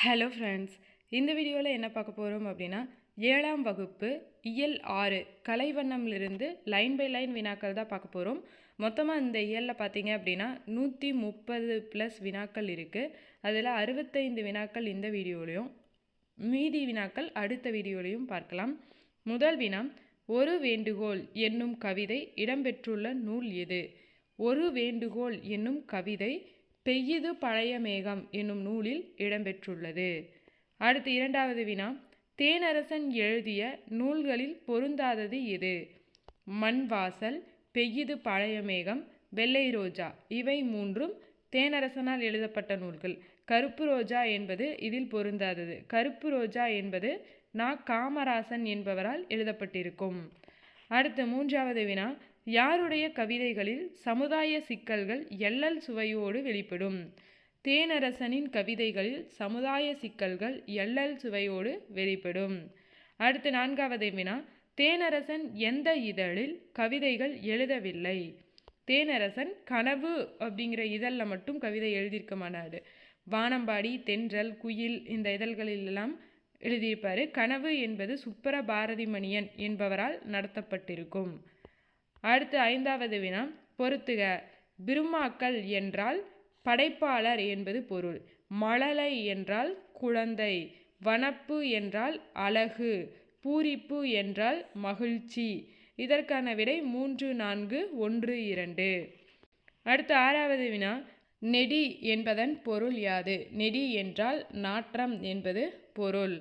Hello friends, இந்த வீடியோவில் என்ன பார்க்க போகிறோம் அப்படின்னா 7ஆம் வகுப்பு இயல் 6 கலைவண்ணம்லிருந்து லைன் பை லைன் வினாக்கள் தான் பார்க்க போகிறோம். மொத்தமாக இந்த இயலில் பார்த்தீங்க அப்படின்னா 130+ வினாக்கள் இருக்குது. அதில் 65 வினாக்கள் இந்த வீடியோலையும் மீதி வினாக்கள் அடுத்த வீடியோலையும் பார்க்கலாம். முதல் வினா, ஒரு வேண்டுகோள் என்னும் கவிதை இடம்பெற்றுள்ள நூல் எது? ஒரு வேண்டுகோள் என்னும் கவிதை பெய்யுது பழைய மேகம் என்னும் நூலில் இடம்பெற்றுள்ளது. அடுத்து இரண்டாவது வினா, தேனரசன் எழுதிய நூல்களில் பொருந்தாதது எது? மண்வாசல், பெய்யுது பழைய மேகம், வெள்ளை ரோஜா இவை மூன்றும் தேனரசனால் எழுதப்பட்ட நூல்கள். கருப்பு ரோஜா என்பது இதில் பொருந்தாதது. கருப்பு ரோஜா என்பது காமராசன் என்பவரால் எழுதப்பட்டிருக்கும். அடுத்து மூன்றாவது வினா, யாருடைய கவிதைகளில் சமுதாய சிக்கல்கள் எள்ளல் சுவையோடு வெளிப்படும்? தேனரசனின் கவிதைகளில் சமுதாய சிக்கல்கள் எள்ளல் சுவையோடு வெளிப்படும். அடுத்து நான்காவது வினா, தேனரசன் எந்த இதழில் கவிதைகள் எழுதவில்லை? தேனரசன் கனவு அப்படிங்கிற இதழில் மட்டும் கவிதை எழுதியிருக்க மாட்டாரு. வானம்பாடி, தென்றல், குயில் இந்த இதழ்களிலெல்லாம் எழுதியிருப்பார். கனவு என்பது சுப்பரபாரதிமணியன் என்பவரால் நடத்தப்பட்டிருக்கும். அடுத்து ஐந்தாவது வினா, பொறுத்துக. பிரம்மாக்கள் என்றால் படைப்பாளர் என்பது பொருள். மழலை என்றால் குழந்தை. வனப்பு என்றால் அழகு. பூரிப்பு என்றால் மகிழ்ச்சி. இதற்கான விடை 3, 4, 1, 2. அடுத்து ஆறாவது வினா, நெடி என்பதன் பொருள் யாது? நெடி என்றால் நாற்றம் என்பது பொருள்.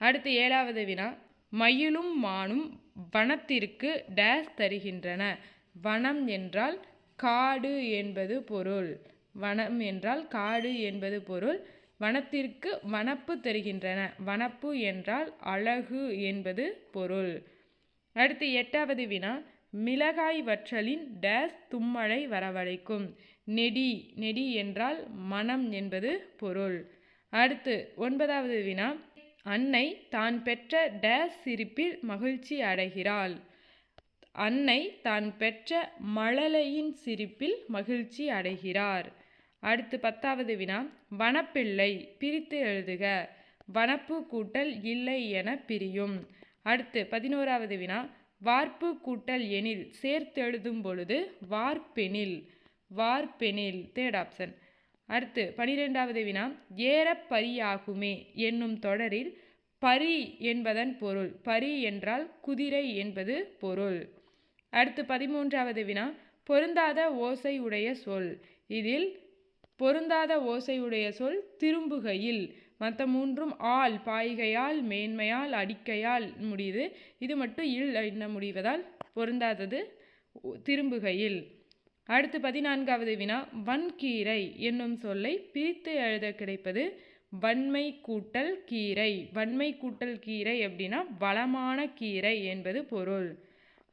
அடுத்து ஏழாவது வினா, மயிலும் மானும் வனத்திற்கு டேஸ் தருகின்றன. வனம் என்றால் காடு என்பது பொருள். வனம் என்றால் காடு என்பது பொருள். வனத்திற்கு வனப்பு தருகின்றன. வனப்பு என்றால் அழகு என்பது பொருள். அடுத்து எட்டாவது வினா, மிளகாய் வற்றலின் டேஸ் தும்மழை வரவழைக்கும். நெடி. நெடி என்றால் மனம் என்பது பொருள். அடுத்து ஒன்பதாவது வினா, அன்னை தான் பெற்ற டேஸ் சிரிப்பில் மகிழ்ச்சி அடைகிறாள். அன்னை தான் பெற்ற மழலையின் சிரிப்பில் மகிழ்ச்சி அடைகிறார். அடுத்து பத்தாவது வினா, வனப்பிள்ளை பிரித்து எழுதுக. வனப்பு கூட்டல் இல்லை என பிரியும். அடுத்து 11வது வினா, வார்ப்பு கூட்டல் எனில் சேர்த்தெழுதும் பொழுது வார்ப்பெனில். வார்ப்பெனில் தேர்ட் ஆப்ஷன். அடுத்து 12வது வினா, ஏறப்பரியாகுமே என்னும் தொடரில் பரி என்பதன் பொருள். பரி என்றால் குதிரை என்பது பொருள். அடுத்து 13வது வினா, பொருந்தாத ஓசை உடைய சொல். இதில் பொருந்தாத ஓசை உடைய சொல் திரும்புகையில். மற்ற மூன்றும் ஆள், பாய்கையால், மேன்மையால், அடிக்கையால் முடியுது. இது மட்டும் இல் என்ன முடிவதால் பொருந்தாதது திரும்புகையில். அடுத்து 14வது வினா, வன்கீரை என்னும் சொல்லை பிரித்து எழுத கிடைப்பது வன்மை கூட்டல் கீரை. வன்மை கூட்டல் கீரை அப்படின்னா வளமான கீரை என்பது பொருள்.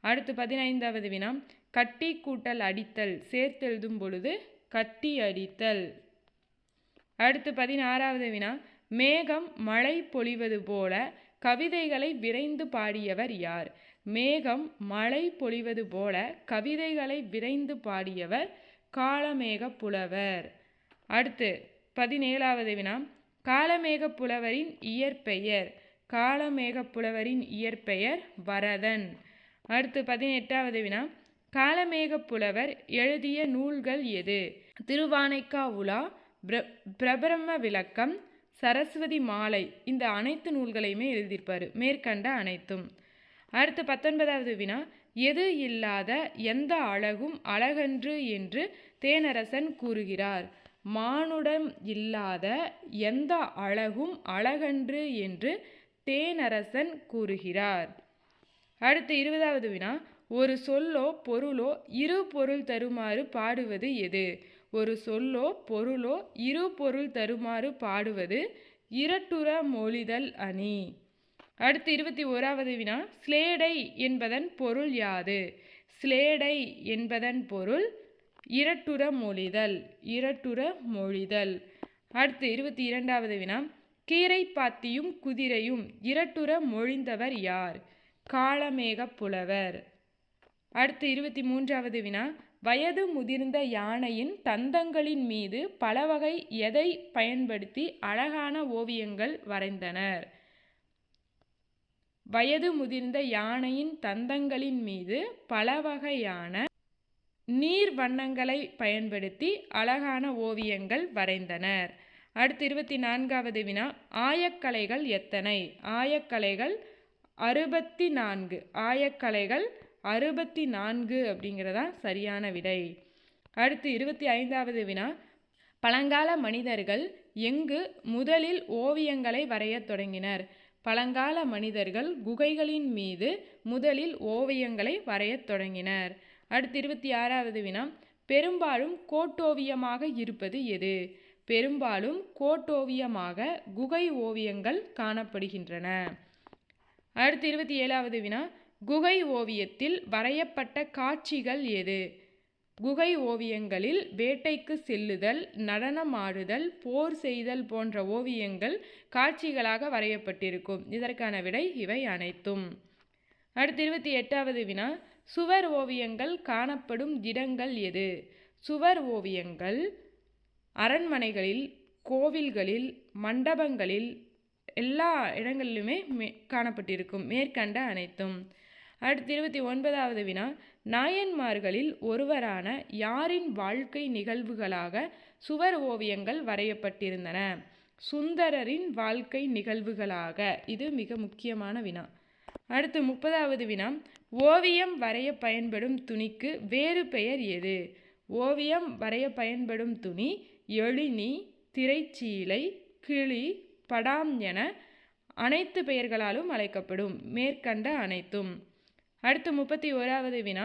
அடுத்து 15வது வினா, கட்டி கூட்டல் அடித்தல் சேர்த்தெழுதும் பொழுது கட்டி அடித்தல். அடுத்து 16வது வினா, மேகம் மழை பொழிவது போல கவிதைகளை விரைந்து பாடியவர் யார்? மேகம் மழை பொழிவது போல கவிதைகளை விரைந்து பாடியவர் காளமேக புலவர். அடுத்து 17வது வினா, காளமேக புலவரின் இயற்பெயர். காளமேக புலவரின் இயற்பெயர் வரதன். அடுத்து 18வது வினா, காளமேக புலவர் எழுதிய நூல்கள் எது? திருவானைக்கா உலா, பிரபரம விளக்கம், சரஸ்வதி மாலை இந்த அனைத்து நூல்களையுமே எழுதியிருப்பார். மேற்கண்ட அனைத்தும். அடுத்து 19வது வினா, எது இல்லாத எந்த அழகும் அழகன்று என்று தேனரசன் கூறுகிறார்? மானுடம் இல்லாத எந்த அழகும் அழகன்று என்று தேனரசன் கூறுகிறார். அடுத்து 20வது வினா, ஒரு சொல்லோ பொருளோ இரு பொருள் தருமாறு பாடுவது எது? ஒரு சொல்லோ பொருளோ இரு பொருள் தருமாறு பாடுவது இரட்டுற மொழிதல் அணி. அடுத்து 21வது வினா, ஸ்லேடை என்பதன் பொருள் யாது? ஸ்லேடை என்பதன் பொருள் இரட்டுற மொழிதல். இரட்டுற மொழிதல். அடுத்து 22வது வினா, கீரை பாத்தியும் குதிரையும் இரட்டுற மொழிந்தவர் யார்? காளமேக புலவர். அடுத்து 23வது வினா, வயது முதிர்ந்த யானையின் தந்தங்களின் மீது பலவகை எதை பயன்படுத்தி அழகான ஓவியங்கள் வரைந்தனர்? வயது முதிர்ந்த யானையின் தந்தங்களின் மீது பலவகையான நீர் வண்ணங்களை பயன்படுத்தி அழகான ஓவியங்கள் வரைந்தனர். அடுத்து 24வது வினா, ஆயக்கலைகள் எத்தனை? ஆயக்கலைகள் 64. ஆயக்கலைகள் 64 அப்படிங்கிறதா சரியான விடை. அடுத்து 25வது வினா, பழங்கால மனிதர்கள் எங்கு முதலில் ஓவியங்களை வரையத் தொடங்கினர்? பழங்கால மனிதர்கள் குகைகளின் மீது முதலில் ஓவியங்களை வரையத் தொடங்கினர். அடுத்து 26வது வினா, பெரும்பாலும் கோட்டோவியமாக இருப்பது எது? பெரும்பாலும் கோட்டோவியமாக குகை ஓவியங்கள் காணப்படுகின்றன. அடுத்து 27வது வினா, குகை ஓவியத்தில் வரையப்பட்ட காட்சிகள் எது? குகை ஓவியங்களில் வேட்டைக்கு செல்லுதல், நடனமாடுதல், போர் செய்தல் போன்ற ஓவியங்கள் காட்சிகளாக வரையப்பட்டிருக்கும். இதற்கான விடை இவை அனைத்தும். அடுத்து 28வது வினா, சுவர் ஓவியங்கள் காணப்படும் இடங்கள் எது? சுவர் ஓவியங்கள் அரண்மனைகளில், கோவில்களில், மண்டபங்களில் எல்லா இடங்களிலுமே காணப்பட்டிருக்கும். மேற்கண்ட அனைத்தும். அடுத்து 29வது வினா, நாயன்மார்களில் ஒருவரான யாரின் வாழ்க்கை நிகழ்வுகளாக சுவர் ஓவியங்கள் வரையப்பட்டிருந்தன? சுந்தரரின் வாழ்க்கை நிகழ்வுகளாக. இது மிக முக்கியமான வினா. அடுத்து 30வது வினா, ஓவியம் வரைய பயன்படும் துணிக்கு வேறு பெயர் எது? ஓவியம் வரைய பயன்படும் துணி எழினி, திரைச்சீலை, கிளி, படாம் என அனைத்து பெயர்களாலும் அழைக்கப்படும். மேற்கண்ட அனைத்தும். அடுத்து 31வது வினா,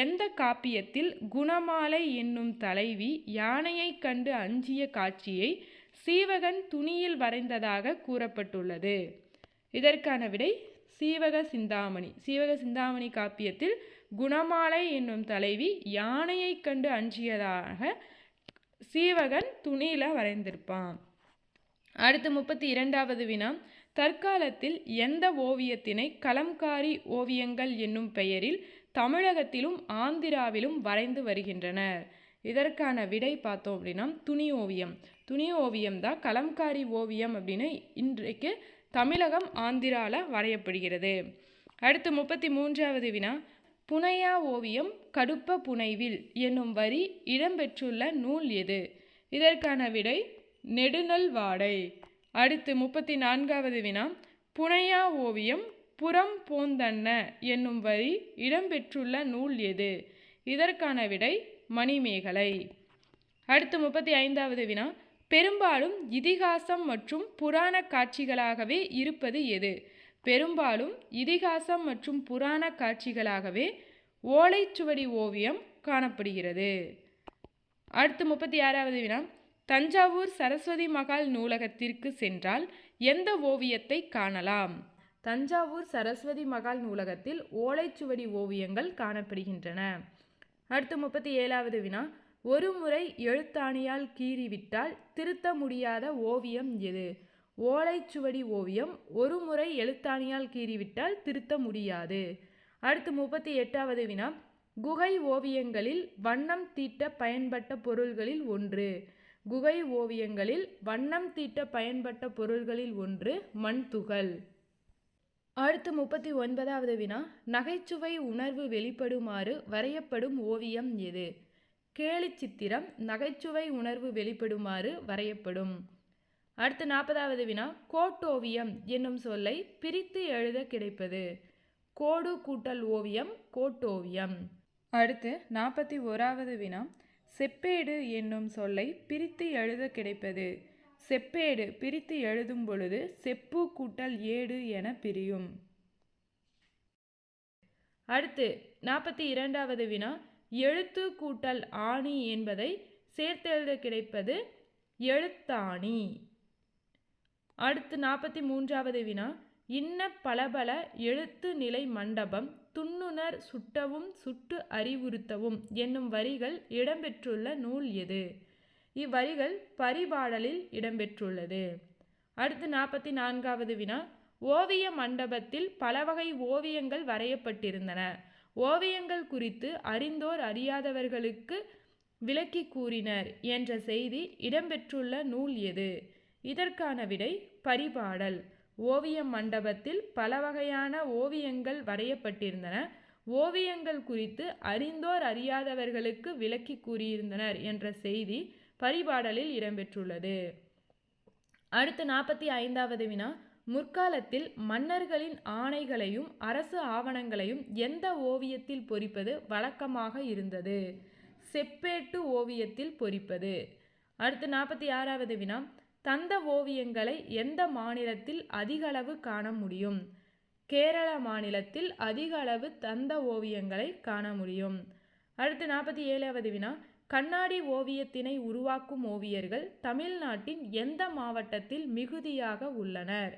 எந்த காப்பியத்தில் குணமாலை என்னும் தலைவி யானையை கண்டு அஞ்சிய காட்சியை சீவகன் துணியில் வரைந்ததாக கூறப்பட்டுள்ளது? இதற்கான விடை சீவக சிந்தாமணி. சீவக சிந்தாமணி காப்பியத்தில் குணமாலை என்னும் தலைவி யானையை கண்டு அஞ்சியதாக சீவகன் துணியில வரைந்திருப்பான். அடுத்து 32வது வினா, தற்காலத்தில் எந்த ஓவியத்தினை கலம்காரி ஓவியங்கள் என்னும் பெயரில் தமிழகத்திலும் ஆந்திராவிலும் வரைந்து வருகின்றனர்? இதற்கான விடை பார்த்தோம் அப்படின்னா துணி ஓவியம். துணி ஓவியம் தான் கலம்காரி ஓவியம் அப்படின்னு இன்றைக்கு தமிழகம், ஆந்திராவில் வரையப்படுகிறது. அடுத்து 33வது வினா, புனையா ஓவியம் கடுப்ப புனைவில் என்னும் வரி இடம்பெற்றுள்ள நூல் எது? இதற்கான விடை நெடுநல் வாடை. அடுத்து 34வது வினா, புனையா ஓவியம் புறம் போந்தன்ன என்னும் வரி இடம்பெற்றுள்ள நூல் எது? இதற்கான விடை மணிமேகலை. அடுத்து 35வது வினா, பெரும்பாலும் இதிகாசம் மற்றும் புராண காட்சிகளாகவே இருப்பது எது? பெரும்பாலும் இதிகாசம் மற்றும் புராண காட்சிகளாகவே ஓலைச்சுவடி ஓவியம் காணப்படுகிறது. அடுத்து 36வது வினா, தஞ்சாவூர் சரஸ்வதி மகால் நூலகத்திற்கு சென்றால் எந்த ஓவியத்தை காணலாம்? தஞ்சாவூர் சரஸ்வதி மகால் நூலகத்தில் ஓலைச்சுவடி ஓவியங்கள் காணப்படுகின்றன. அடுத்து 37வது வினா, ஒரு முறை எழுத்தாணியால் கீறிவிட்டால் திருத்த முடியாத ஓவியம் எது? ஓலைச்சுவடி ஓவியம் ஒரு முறை எழுத்தாணியால் கீறிவிட்டால் திருத்த முடியாது. அடுத்து 38வது வினா, குகை ஓவியங்களில் வண்ணம் தீட்ட பயன்பட்ட பொருள்களில் ஒன்று. குகை ஓவியங்களில் வண்ணம் தீட்ட பயன்பட்ட பொருள்களில் ஒன்று மண்துகள். அடுத்து 39வது வினா, நகைச்சுவை உணர்வு வெளிப்படுமாறு வரையப்படும் ஓவியம் எது? கேலிச்சித்திரம் நகைச்சுவை உணர்வு வெளிப்படுமாறு வரையப்படும். அடுத்து 40வது வினா, கோட்டோவியம் என்னும் சொல்லை பிரித்து எழுத கிடைப்பது? கோடு கூட்டல் ஓவியம் கோட்டோவியம். அடுத்து 41வது வினா, செப்பேடு என்னும் சொல்லை பிரித்து எழுத கிடைப்பது? செப்பேடு பிரித்து எழுதும் பொழுது செப்பு கூட்டல் ஏடு என பிரியும். அடுத்து 42வது வினா, எழுத்து கூட்டல் ஆணி என்பதை சேர்த்தெழுத கிடைப்பது எழுத்தாணி. அடுத்து 43வது வினா, இன்ன பலபல எழுத்து நிலை மண்டபம் துண்ணுணர் சுட்டவும் சுட்டு அறிவுறுத்தவும் என்னும் வரிகள் இடம்பெற்றுள்ள நூல் எது? இவ்வரிகள் பரிபாடலில் இடம்பெற்றுள்ளது. அடுத்து 44வது வினா, ஓவிய மண்டபத்தில் பலவகை ஓவியங்கள் வரையப்பட்டிருந்தன. ஓவியங்கள் குறித்து அறிந்தோர் அறியாதவர்களுக்கு விளக்கி கூறினர் என்ற செய்தி இடம்பெற்றுள்ள நூல் எது? இதற்கான விடை பரிபாடல். ஓவிய மண்டபத்தில் பல வகையான ஓவியங்கள் வரையப்பட்டிருந்தன. ஓவியங்கள் குறித்து அறிந்தோர் அறியாதவர்களுக்கு விளக்கி கூறியிருந்தனர் என்ற செய்தி பரிபாடலில் இடம்பெற்றுள்ளது. அடுத்து 45வது வினா. முற்காலத்தில் மன்னர்களின் ஆணைகளையும் அரசு ஆவணங்களையும் எந்த ஓவியத்தில் பொறிப்பது வழக்கமாக இருந்தது? செப்பேட்டு ஓவியத்தில் பொறிப்பது. அடுத்து 46வது வினா. தந்த ஓவியங்களை எந்த மாநிலத்தில் அதிகளவு காண முடியும்? கேரள மாநிலத்தில் அதிக அளவு தந்த ஓவியங்களை காண முடியும். அடுத்து 47வது வினா. கண்ணாடி ஓவியத்தினை உருவாக்கும் ஓவியர்கள் தமிழ்நாட்டின் எந்த மாவட்டத்தில் மிகுதியாக உள்ளனர்?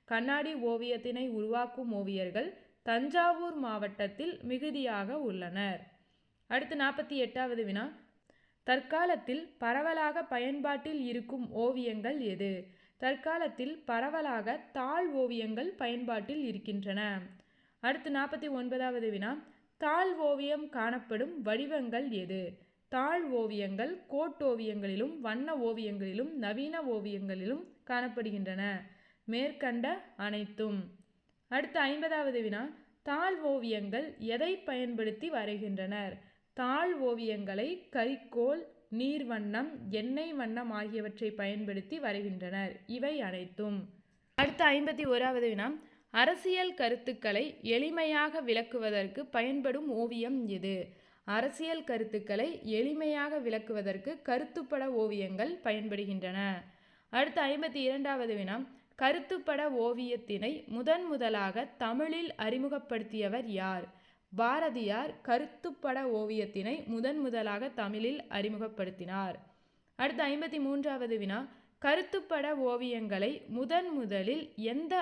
கண்ணாடி ஓவியத்தினை உருவாக்கும் ஓவியர்கள் தஞ்சாவூர் மாவட்டத்தில் மிகுதியாக உள்ளனர். அடுத்து 48வது வினா. தற்காலத்தில் பரவலாக பயன்பாட்டில் இருக்கும் ஓவியங்கள் எது? தற்காலத்தில் பரவலாக தாள் ஓவியங்கள் பயன்பாட்டில் இருக்கின்றன. அடுத்து 49வது வினா. தாள் ஓவியம் காணப்படும் வடிவங்கள் எது? தாள் ஓவியங்கள் கோட்டோவியங்களிலும் வண்ண ஓவியங்களிலும் நவீன ஓவியங்களிலும் காணப்படுகின்றன. மேற்கண்ட அனைத்தும். அடுத்து 50வது வினா. தாள் ஓவியங்கள் எதை பயன்படுத்தி வரைகின்றனர்? தாள் ஓவியங்களை கரிக்கோல், நீர்வண்ணம், எண்ணெய் வண்ணம் ஆகியவற்றை பயன்படுத்தி வரைகின்றனர். இவை அனைத்தும். அடுத்து 51வது வினா. அரசியல் கருத்துக்களை எளிமையாக விளக்குவதற்கு பயன்படும் ஓவியம் எது? அரசியல் கருத்துக்களை எளிமையாக விளக்குவதற்கு கருத்துப்பட ஓவியங்கள் பயன்படுகின்றன. அடுத்து 52வது வினா. கருத்துப்பட ஓவியத்தினை முதலாக தமிழில் அறிமுகப்படுத்தியவர் யார்? பாரதியார் கருத்துப்பட ஓவியத்தினை முதலாக தமிழில் அறிமுகப்படுத்தினார். அடுத்து 53வது வினா. கருத்துப்பட ஓவியங்களை முதலில் எந்த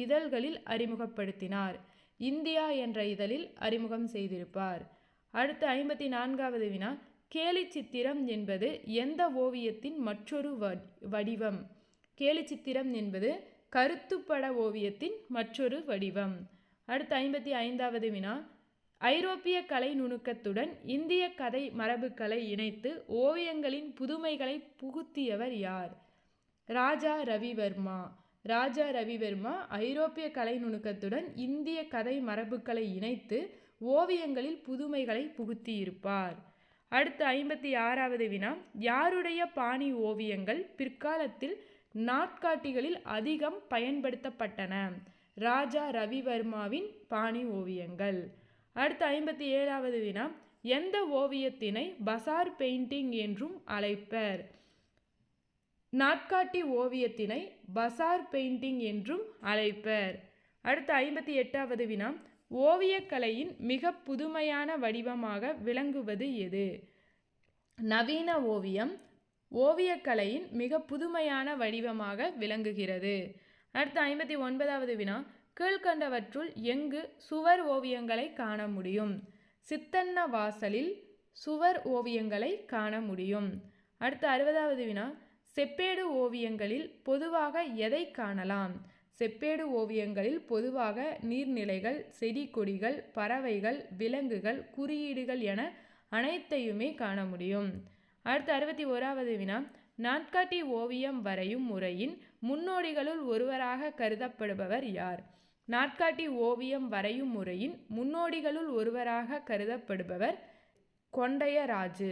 இதழ்களில் அறிமுகப்படுத்தினார்? இந்தியா என்ற இதழில் அறிமுகம் செய்திருப்பார். அடுத்து 54வது வினா. கேலி சித்திரம் என்பது எந்த ஓவியத்தின் மற்றொரு வடிவம்? கேலி சித்திரம் என்பது கருத்துப்பட ஓவியத்தின் மற்றொரு வடிவம். அடுத்து 55வது வினா. ஐரோப்பிய கலை நுணுக்கத்துடன் இந்திய கதை மரபுகளை இணைத்து ஓவியங்களின் புதுமைகளை புகுத்தியவர் யார்? ராஜா ரவிவர்மா. ராஜா ரவிவர்மா ஐரோப்பிய கலை நுணுக்கத்துடன் இந்திய கதை மரபுகளை இணைத்து ஓவியங்களில் புதுமைகளை புகுத்தியிருப்பார். அடுத்து 56வது வினா. யாருடைய பாணி ஓவியங்கள் பிற்காலத்தில் நாட்காட்டிகளில் அதிகம் பயன்படுத்தப்பட்டன? ராஜா ரவிவர்மாவின் பாணி ஓவியங்கள். அடுத்து 57வது வினா. எந்த ஓவியத்தினை பசார் பெயிண்டிங் என்றும் அழைப்பர்? நாட்காட்டி ஓவியத்தினை பசார் பெயிண்டிங் என்றும் அழைப்பர். அடுத்து 58வது வினா. ஓவியக்கலையின் மிக புதுமையான வடிவமாக விளங்குவது எது? நவீன ஓவியம் ஓவியக்கலையின் மிக புதுமையான வடிவமாக விளங்குகிறது. அடுத்து 59வது வினா. கீழ்கண்டவற்றுள் எங்கு சுவர் ஓவியங்களை காண முடியும்? சித்தன்ன வாசலில் சுவர் ஓவியங்களை காண முடியும். அடுத்து 60வது வினா. செப்பேடு ஓவியங்களில் பொதுவாக எதை காணலாம்? செப்பேடு ஓவியங்களில் பொதுவாக நீர்நிலைகள், செடி கொடிகள், பறவைகள், விலங்குகள், குறியீடுகள் என அனைத்தையுமே காண முடியும். அடுத்து 61வது வினா. நாட்காட்டி ஓவியம் வரையும் முறையின் முன்னோடிகளுள் ஒருவராக கருதப்படுபவர் யார்? நாட்காட்டி ஓவியம் வரையும் முறையின் முன்னோடிகளுள் ஒருவராக கருதப்படுபவர் கொண்டையராஜு.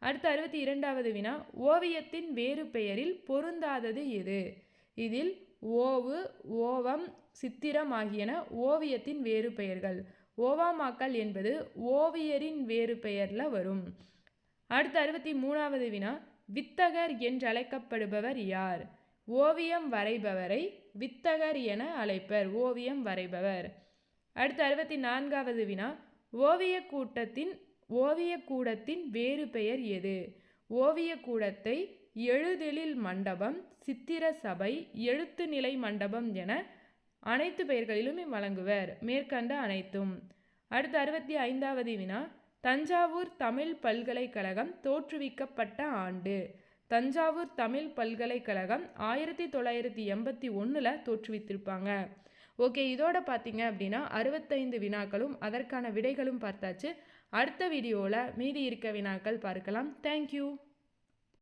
அடுத்து 62வது வினா. ஓவியத்தின் வேறு பெயரில் பொருந்தாதது எது? இதில் ஓவு, ஓவம், சித்திரம் ஆகியன ஓவியத்தின் வேறு பெயர்கள். ஓவாமாக்கல் என்பது ஓவியரின் வேறு பெயர்ல வரும். அடுத்து 63வது வினா. வித்தகர் என்றழைக்கப்படுபவர் யார்? ஓவியம் வரைபவரை வித்தகர் என அழைப்பர். ஓவியம் வரைபவர். அடுத்து 64வது வினா. ஓவியக்கூடத்தின் வேறு பெயர் எது? ஓவியக்கூடத்தை எழுதெழில் மண்டபம், சித்திர சபை, எழுத்து நிலை மண்டபம் என அனைத்து பெயர்களிலும் வழங்குவர். மேற்கண்ட அனைத்தும். அடுத்து 65வது வினா. தஞ்சாவூர் தமிழ் பல்கலைக்கழகம் தோற்றுவிக்கப்பட்ட ஆண்டு? தஞ்சாவூர் தமிழ் பல்கலைக்கழகம் 1981 தோற்றுவித்திருப்பாங்க. ஓகே, இதோட பார்த்தீங்க அப்படின்னா 65 வினாக்களும் அதற்கான விடைகளும் பார்த்தாச்சு. அடுத்த வீடியோவில் மீதி இருக்க வினாக்கள் பார்க்கலாம். தேங்க்யூ.